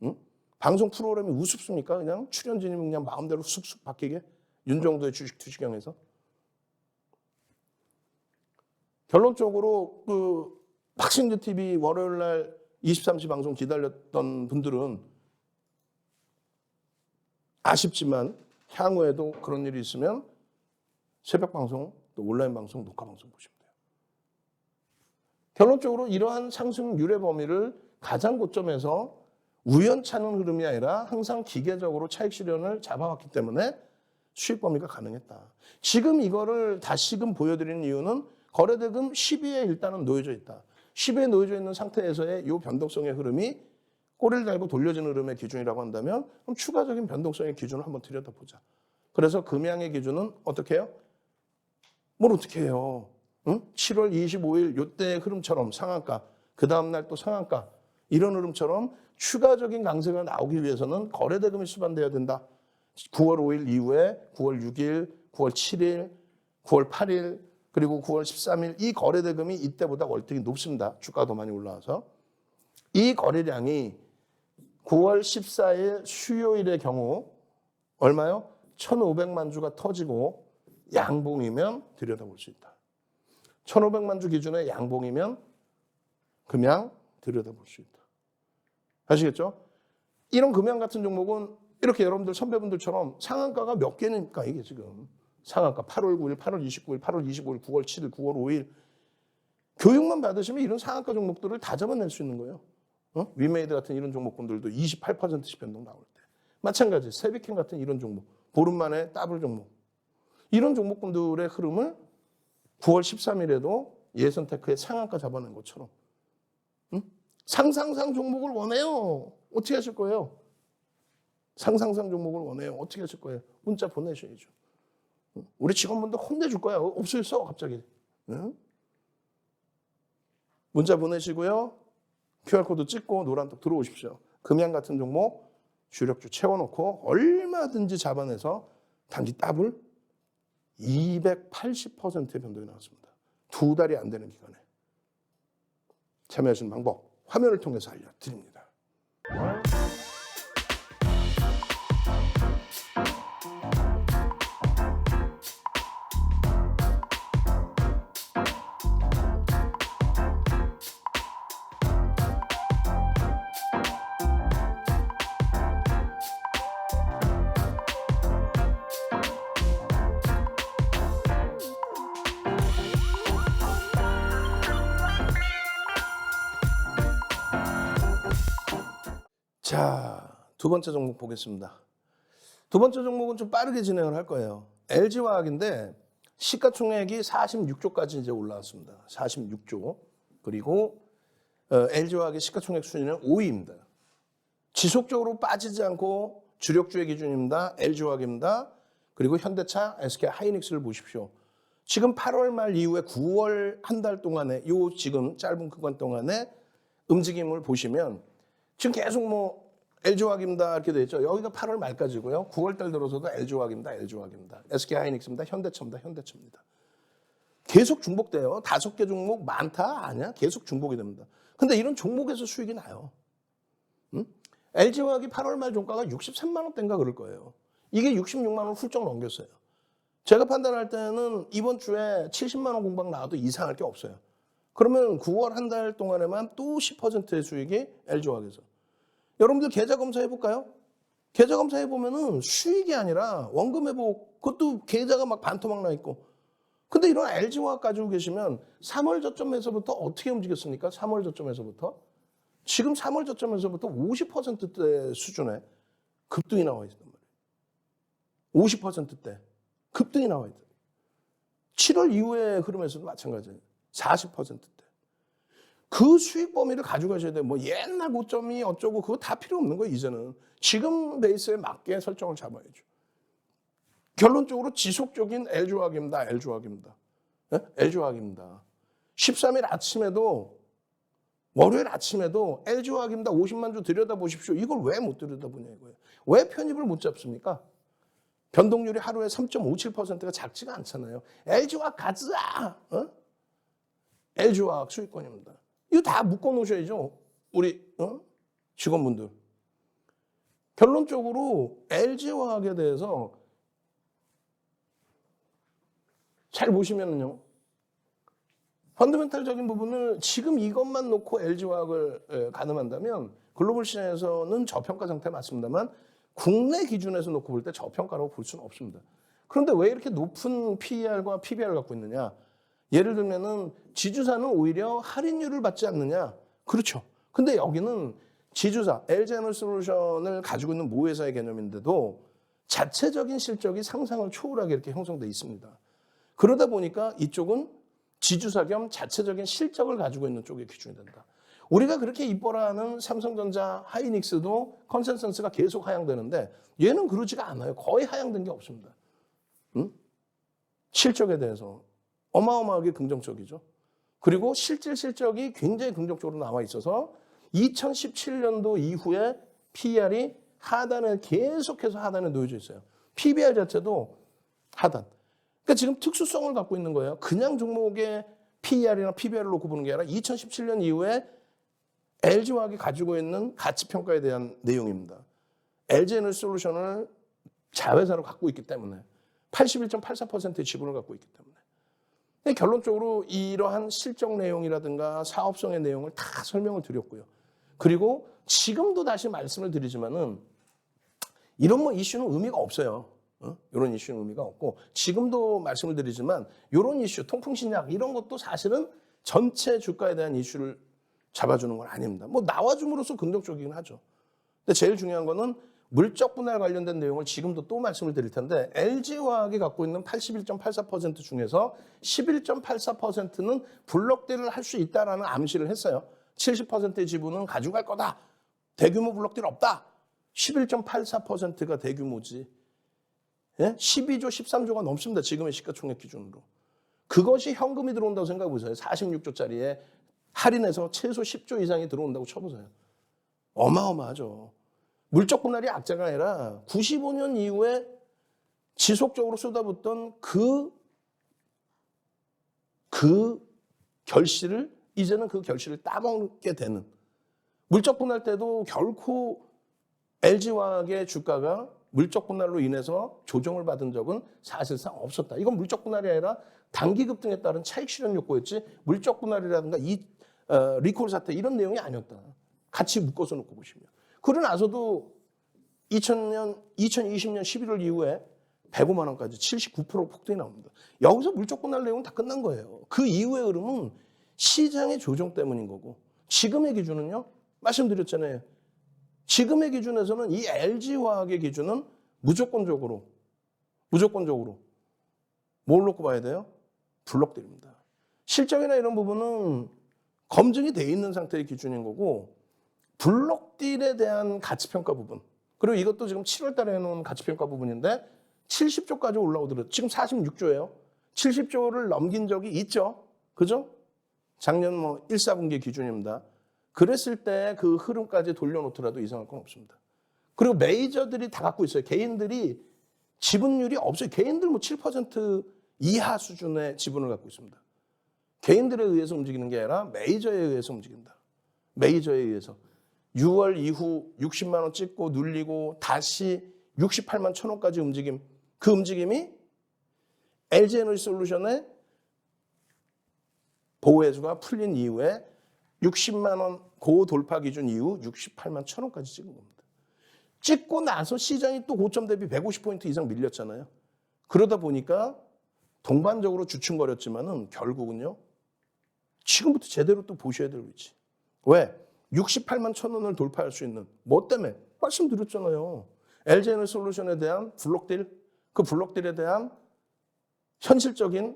응? 방송 프로그램이 우습습니까? 그냥 출연진이 그냥 마음대로 쑥쑥 바뀌게? 윤정도의 주식 투시경에서. 결론적으로 그 박신주 TV 월요일날 23시 방송 기다렸던 분들은 아쉽지만 향후에도 그런 일이 있으면 새벽 방송, 또 온라인 방송, 녹화 방송 보시면 돼요. 결론적으로 이러한 상승 유례 범위를 가장 고점에서 우연찮은 흐름이 아니라 항상 기계적으로 차익 실현을 잡아왔기 때문에 수익 범위가 가능했다. 지금 이거를 다시금 보여드리는 이유는 거래대금 10위에 일단은 놓여져 있다. 10위에 놓여져 있는 상태에서의 이 변동성의 흐름이 꼬리를 달고 돌려지는 흐름의 기준이라고 한다면 그럼 추가적인 변동성의 기준을 한번 들여다보자. 그래서 금양의 기준은 어떻게 해요? 뭘 어떻게 해요? 응? 7월 25일 이때의 흐름처럼 상한가, 그 다음날 또 상한가 이런 흐름처럼 추가적인 강세가 나오기 위해서는 거래대금이 수반돼야 된다. 9월 5일 이후에 9월 6일, 9월 7일, 9월 8일, 그리고 9월 13일 이 거래대금이 이때보다 월등히 높습니다. 주가가 더 많이 올라와서. 이 거래량이 9월 14일 수요일의 경우 얼마요? 1,500만 주가 터지고 양봉이면 들여다볼 수 있다. 1,500만 주 기준의 양봉이면 금양 들여다볼 수 있다. 아시겠죠? 이런 금양 같은 종목은 이렇게 여러분들 선배분들처럼 상한가가 몇 개니까 이게 지금 상한가 8월 9일, 8월 29일, 8월 25일, 9월 7일, 9월 5일 교육만 받으시면 이런 상한가 종목들을 다 잡아낼 수 있는 거예요. 위메이드 같은 이런 종목군들도 28%씩 변동 나올 때. 마찬가지 세비캔 같은 이런 종목, 보름 만에 더블 종목. 이런 종목군들의 흐름을 9월 13일에도 예선테크의 상한가 잡아낸 것처럼 상상상 종목을 원해요. 어떻게 하실 거예요? 상상상 종목을 원해요. 어떻게 하실 거예요? 문자 보내셔야죠. 우리 직원분들 혼내줄 거야. 없어졌어 갑자기. 문자 보내시고요. QR코드 찍고 노란톡 들어오십시오. 금양 같은 종목 주력주 채워놓고 얼마든지 잡아내서 단기 더블 280%의 변동이 나왔습니다. 2달이 안 되는 기간에. 참여하시는 방법 화면을 통해서 알려드립니다. 자, 두 번째 종목 보겠습니다. 두 번째 종목은 좀 빠르게 진행을 할 거예요. LG화학인데 시가총액이 46조까지 이제 올라왔습니다. 46조. 그리고 LG화학의 시가총액 순위는 5위입니다. 지속적으로 빠지지 않고 주력주의 기준입니다. LG화학입니다. 그리고 현대차, SK 하이닉스를 보십시오. 지금 8월 말 이후에 9월 한 달 동안에 요 지금 짧은 구간 동안에 움직임을 보시면 지금 계속 뭐 LG화학입니다 이렇게 돼 있죠. 여기가 8월 말까지고요. 9월 달 들어서도 LG화학입니다. LG화학입니다. SK 하이닉스입니다. 현대차입니다. 현대차입니다. 계속 중복돼요. 5개 종목 많다? 아니야. 계속 중복이 됩니다. 근데 이런 종목에서 수익이 나요. LG화학이 8월 말 종가가 63만 원대인가 그럴 거예요. 이게 66만 원 훌쩍 넘겼어요. 제가 판단할 때는 이번 주에 70만 원 공방 나와도 이상할 게 없어요. 그러면 9월 한 달 동안에만 또 10%의 수익이 LG화학에서. 여러분들 계좌 검사 해볼까요? 계좌 검사 해보면은 수익이 아니라 원금 회복, 그것도 계좌가 막 반토막 나 있고. 근데 이런 LG화학 가지고 계시면 3월 저점에서부터 어떻게 움직였습니까? 3월 저점에서부터. 지금 3월 저점에서부터 50%대 수준에 급등이 나와 있단 말이에요. 50%대 급등이 나와 있다. 7월 이후의 흐름에서도 마찬가지예요. 40%대. 그 수익 범위를 가져가셔야 돼요. 뭐 옛날 고점이 어쩌고 그거 다 필요 없는 거예요. 이제는. 지금 베이스에 맞게 설정을 잡아야죠. 결론적으로 지속적인 LG화학입니다. LG화학입니다. 네? LG화학입니다. 13일 아침에도 월요일 아침에도 LG화학입니다. 50만 주 들여다보십시오. 이걸 왜 못 들여다보냐 이거예요. 왜 편입을 못 잡습니까? 변동률이 하루에 3.57%가 작지가 않잖아요. LG화학 가자. LG화학 수익권입니다. 이거 다 묶어놓으셔야죠. 우리 직원분들. 결론적으로 LG화학에 대해서 잘 보시면요. 펀더멘탈적인 부분을 지금 이것만 놓고 LG화학을 가늠한다면 글로벌 시장에서는 저평가 상태 맞습니다만 국내 기준에서 놓고 볼 때 저평가라고 볼 수는 없습니다. 그런데 왜 이렇게 높은 PER과 PBR을 갖고 있느냐? 예를 들면은 지주사는 오히려 할인율을 받지 않느냐? 그렇죠. 근데 여기는 지주사, LG에너지솔루션을 가지고 있는 모회사의 개념인데도 자체적인 실적이 상상을 초월하게 이렇게 형성되어 있습니다. 그러다 보니까 이쪽은 지주사 겸 자체적인 실적을 가지고 있는 쪽의 기준이 된다. 우리가 그렇게 이뻐라하는 삼성전자, 하이닉스도 컨센서스가 계속 하향되는데 얘는 그러지가 않아요. 거의 하향된 게 없습니다. 실적에 대해서 어마어마하게 긍정적이죠. 그리고 실질적이 굉장히 긍정적으로 나와 있어서 2017년도 이후에 PER이 하단에 계속해서 하단에 놓여져 있어요. PBR 자체도 하단. 그러니까 지금 특수성을 갖고 있는 거예요. 그냥 종목의 PER이나 PBR을 놓고 보는 게 아니라 2017년 이후에 LG화학이 가지고 있는 가치평가에 대한 내용입니다. LG에너지솔루션을 자회사로 갖고 있기 때문에 81.84%의 지분을 갖고 있기 때문에 결론적으로 이러한 실적 내용이라든가 사업성의 내용을 다 설명을 드렸고요. 그리고 지금도 다시 말씀을 드리지만은 이런 뭐 이슈는 의미가 없어요. 이런 이슈는 의미가 없고 지금도 말씀을 드리지만 이런 이슈, 통풍신약 이런 것도 사실은 전체 주가에 대한 이슈를 잡아주는 건 아닙니다. 뭐 나와줌으로써 긍정적이긴 하죠. 근데 제일 중요한 거는 물적 분할 관련된 내용을 지금도 또 말씀을 드릴 텐데 LG화학이 갖고 있는 81.84% 중에서 11.84%는 블록딜을 할 수 있다라는 암시를 했어요. 70%의 지분은 가져갈 거다. 대규모 블록딜 없다. 11.84%가 대규모지. 예? 12조, 13조가 넘습니다. 지금의 시가총액 기준으로. 그것이 현금이 들어온다고 생각해 보세요. 46조짜리에 할인해서 최소 10조 이상이 들어온다고 쳐보세요. 어마어마하죠. 물적 분할이 악재가 아니라 95년 이후에 지속적으로 쏟아붓던 그 결실을 이제는 그 결실을 따먹게 되는 물적 분할 때도 결코 LG화학의 주가가 물적 분할로 인해서 조정을 받은 적은 사실상 없었다. 이건 물적 분할이 아니라 단기 급등에 따른 차익 실현 욕구였지 물적 분할이라든가 리콜 사태 이런 내용이 아니었다. 같이 묶어서 놓고 보시면. 그러고 나서도 2020년 11월 이후에 105만 원까지 79% 폭등이 나옵니다. 여기서 물적 분할 내용은 다 끝난 거예요. 그 이후의 흐름은 시장의 조정 때문인 거고 지금의 기준은요. 말씀드렸잖아요. 지금의 기준에서는 이 LG화학의 기준은 무조건적으로 뭘 놓고 봐야 돼요? 블록딜입니다. 실적이나 이런 부분은 검증이 돼 있는 상태의 기준인 거고 블록딜에 대한 가치평가 부분 그리고 이것도 지금 7월 달에 해놓은 가치평가 부분인데 70조까지 올라오더라도 지금 46조예요. 70조를 넘긴 적이 있죠. 그죠? 작년 1, 4분기 기준입니다. 그랬을 때 그 흐름까지 돌려놓더라도 이상할 건 없습니다. 그리고 메이저들이 다 갖고 있어요. 개인들이 지분율이 없어요. 개인들 7% 이하 수준의 지분을 갖고 있습니다. 개인들에 의해서 움직이는 게 아니라 메이저에 의해서 움직인다. 메이저에 의해서. 6월 이후 60만 원 찍고 눌리고 다시 68만 1,000원까지 움직임. 그 움직임이 LG에너지솔루션의 보호해주가 풀린 이후에 60만 원 고돌파 기준 이후 68만 1,000원까지 찍은 겁니다. 찍고 나서 시장이 또 고점 대비 150포인트 이상 밀렸잖아요. 그러다 보니까 동반적으로 주춤거렸지만은 결국은요. 지금부터 제대로 또 보셔야 될 위치. 왜? 68만 1,000원을 돌파할 수 있는 뭐 때문에? 말씀드렸잖아요. LG에너지솔루션에 대한 블록딜, 그 블록딜에 대한 현실적인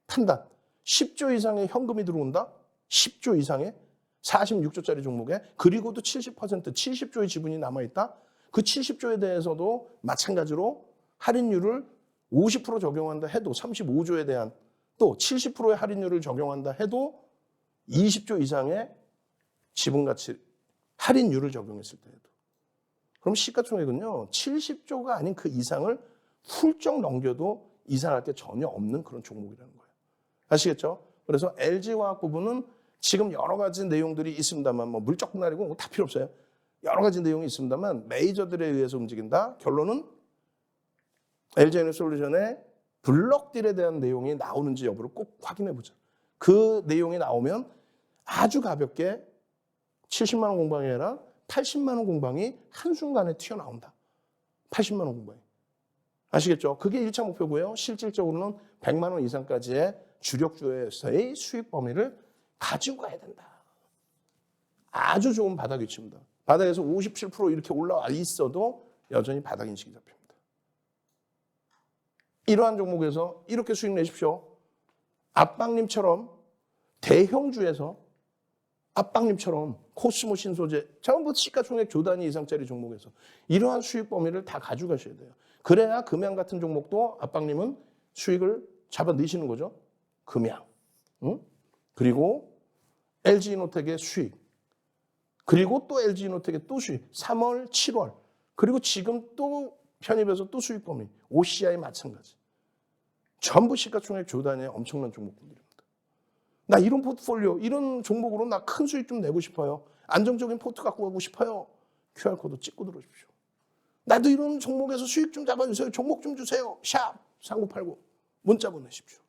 판단. 10조 이상의 현금이 들어온다? 10조 이상의 46조짜리 종목에 그리고도 70조의 지분이 남아있다? 그 70조에 대해서도 마찬가지로 할인율을 50% 적용한다 해도 35조에 대한 또 70%의 할인율을 적용한다 해도 20조 이상의 지분가치 할인율을 적용했을 때에도 그럼 시가총액은요 70조가 아닌 그 이상을 훌쩍 넘겨도 이상할 게 전혀 없는 그런 종목이라는 거예요. 아시겠죠? 그래서 LG화학 부분은 지금 여러 가지 내용들이 있습니다만 뭐 물적 분할이고 다 필요 없어요. 여러 가지 내용이 있습니다만 메이저들에 의해서 움직인다. 결론은 LG에너지솔루션의 블록딜에 대한 내용이 나오는지 여부를 꼭 확인해 보자. 그 내용이 나오면 아주 가볍게 70만 원 공방이 아니라 80만 원 공방이 한순간에 튀어나온다. 80만 원 공방이. 아시겠죠? 그게 1차 목표고요. 실질적으로는 100만 원 이상까지의 주력주에서의 수익 범위를 가지고 가야 된다. 아주 좋은 바닥 위치입니다. 바닥에서 57% 이렇게 올라와 있어도 여전히 바닥 인식이 잡힙니다. 이러한 종목에서 이렇게 수익 내십시오. 앞방님처럼 대형주에서 앞방님처럼 코스모 신소재 전부 시가총액 조 단위 이상짜리 종목에서 이러한 수익 범위를 다 가져가셔야 돼요. 그래야 금양 같은 종목도 앞방님은 수익을 잡아 넣으시는 거죠. 금양. 응? 그리고 LG이노텍의 수익. 그리고 또 LG이노텍의 또 수익 3월, 7월 그리고 지금 또 편입해서 또 수익 범위 OCI 마찬가지. 전부 시가총액 조 단위의 엄청난 종목군들입니다. 나 이런 포트폴리오, 이런 종목으로 나 큰 수익 좀 내고 싶어요. 안정적인 포트 갖고 가고 싶어요. QR코드 찍고 들어오십시오. 나도 이런 종목에서 수익 좀 잡아주세요. 종목 좀 주세요. 샵 3989 문자 보내십시오.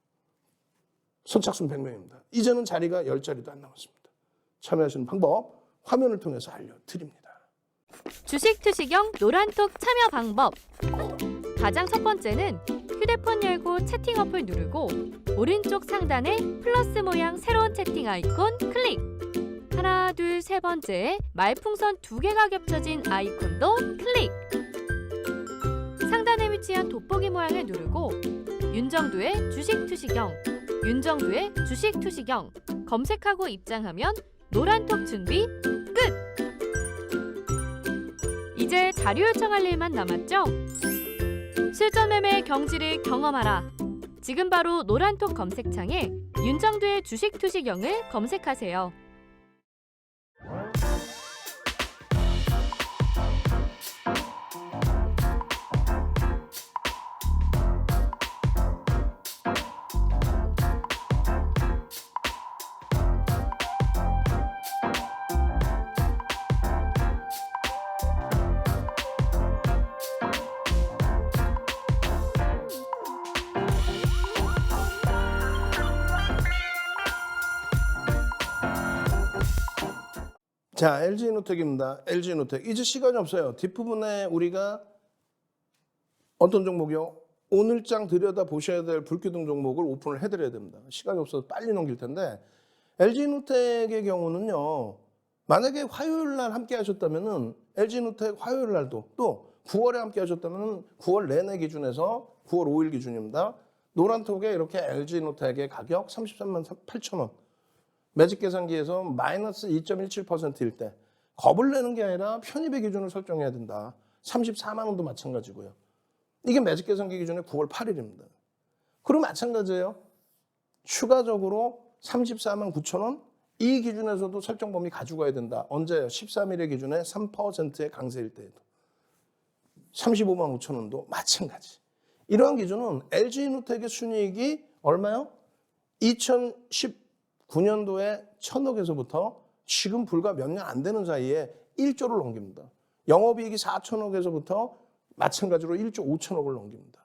선착순 100명입니다. 이제는 자리가 10자리도 안 남았습니다. 참여하시는 방법 화면을 통해서 알려드립니다. 주식 투시경 노란톡 참여 방법. 가장 첫 번째는 휴대폰 열고 채팅 어플 누르고 오른쪽 상단에 플러스 모양 새로운 채팅 아이콘 클릭. 하나, 둘, 세 번째 말풍선 2개가 겹쳐진 아이콘도 클릭. 상단에 위치한 돋보기 모양을 누르고 윤정두의 주식 투시경, 윤정두의 주식 투시경 검색하고 입장하면 노란톡 준비 끝! 이제 자료 요청할 일만 남았죠? 실전 매매의 경지를 경험하라. 지금 바로 노란톡 검색창에 윤정두의 주식 투시경을 검색하세요. 자, LG이노텍입니다. LG이노텍. 이제 시간이 없어요. 뒷부분에 우리가 어떤 종목이요? 오늘장 들여다 보셔야 될 불규동 종목을 오픈을 해드려야 됩니다. 시간이 없어서 빨리 넘길 텐데 LG이노텍의 경우는요. 만약에 화요일 날 함께 하셨다면은 LG이노텍 화요일 날도 또 9월에 함께 하셨다면 9월 내내 기준에서 9월 5일 기준입니다. 노란톡에 이렇게 LG이노텍의 가격 33만 8천 원. 매직 계산기에서 마이너스 2.17%일 때 겁을 내는 게 아니라 편입의 기준을 설정해야 된다. 34만 원도 마찬가지고요. 이게 매직 계산기 기준의 9월 8일입니다. 그럼 마찬가지예요. 추가적으로 34만 9천 원 이 기준에서도 설정 범위 가지고 가야 된다. 언제요? 13일의 기준에 3%의 강세일 때에도. 35만 5천 원도 마찬가지. 이러한 기준은 LG이노텍의 순이익이 얼마요? 2019년도에 1,000억에서부터 지금 불과 몇 년 안 되는 사이에 1조를 넘깁니다. 영업이익이 4천억에서부터 마찬가지로 1조 5천억을 넘깁니다.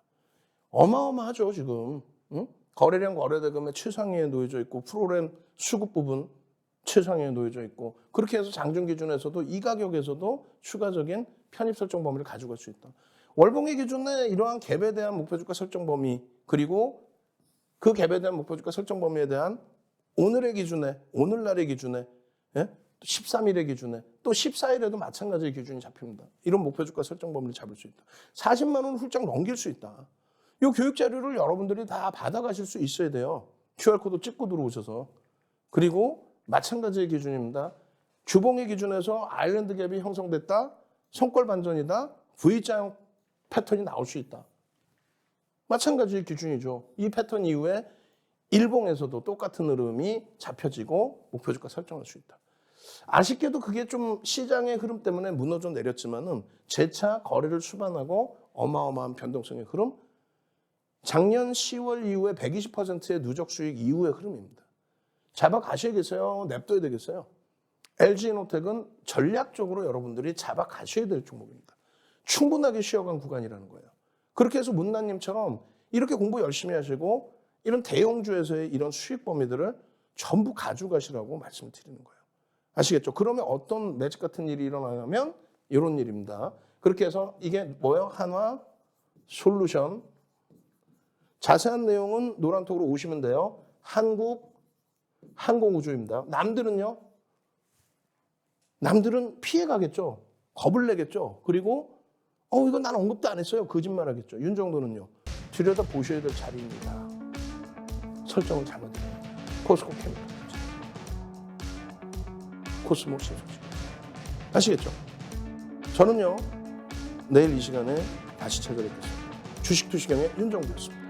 어마어마하죠 지금. 응? 거래량 거래대금의 최상위에 놓여져 있고 프로그램 수급 부분 최상위에 놓여져 있고 그렇게 해서 장중 기준에서도 이 가격에서도 추가적인 편입 설정 범위를 가지고 갈 수 있다. 월봉의 기준에 이러한 갭에 대한 목표주가 설정 범위 그리고 그 갭에 대한 목표주가 설정 범위에 대한 오늘의 기준에 오늘날의 기준에 13일의 기준에 또 14일에도 마찬가지의 기준이 잡힙니다. 이런 목표주가 설정 범위를 잡을 수 있다. 40만 원 훌쩍 넘길 수 있다. 이 교육 자료를 여러분들이 다 받아가실 수 있어야 돼요. QR코드 찍고 들어오셔서. 그리고 마찬가지의 기준입니다. 주봉의 기준에서 아일랜드 갭이 형성됐다. 손꼴 반전이다. V자형 패턴이 나올 수 있다. 마찬가지의 기준이죠. 이 패턴 이후에 일봉에서도 똑같은 흐름이 잡혀지고 목표주가 설정할 수 있다. 아쉽게도 그게 좀 시장의 흐름 때문에 무너져 내렸지만은 재차 거래를 수반하고 어마어마한 변동성의 흐름, 작년 10월 이후에 120%의 누적 수익 이후의 흐름입니다. 잡아 가셔야겠어요? 냅둬야 되겠어요? LG이노텍은 전략적으로 여러분들이 잡아 가셔야 될 종목입니다. 충분하게 쉬어간 구간이라는 거예요. 그렇게 해서 문나님처럼 이렇게 공부 열심히 하시고 이런 대형주에서의 이런 수익 범위들을 전부 가져가시라고 말씀을 드리는 거예요. 아시겠죠? 그러면 어떤 매직 같은 일이 일어나냐면 이런 일입니다. 그렇게 해서 이게 뭐예요? 한화 솔루션. 자세한 내용은 노란톡으로 오시면 돼요. 한국 항공우주입니다. 남들은요? 남들은 피해가겠죠. 겁을 내겠죠. 그리고 이거 난 언급도 안 했어요. 거짓말하겠죠. 윤정도는요. 들여다 보셔야 될 자리입니다. 설정을 잘못드립니다. 포스코 케미칼. 코스모 신소식. 아시겠죠? 저는요. 내일 이 시간에 다시 찾아뵙겠습니다. 주식 투시경의 윤정도였습니다.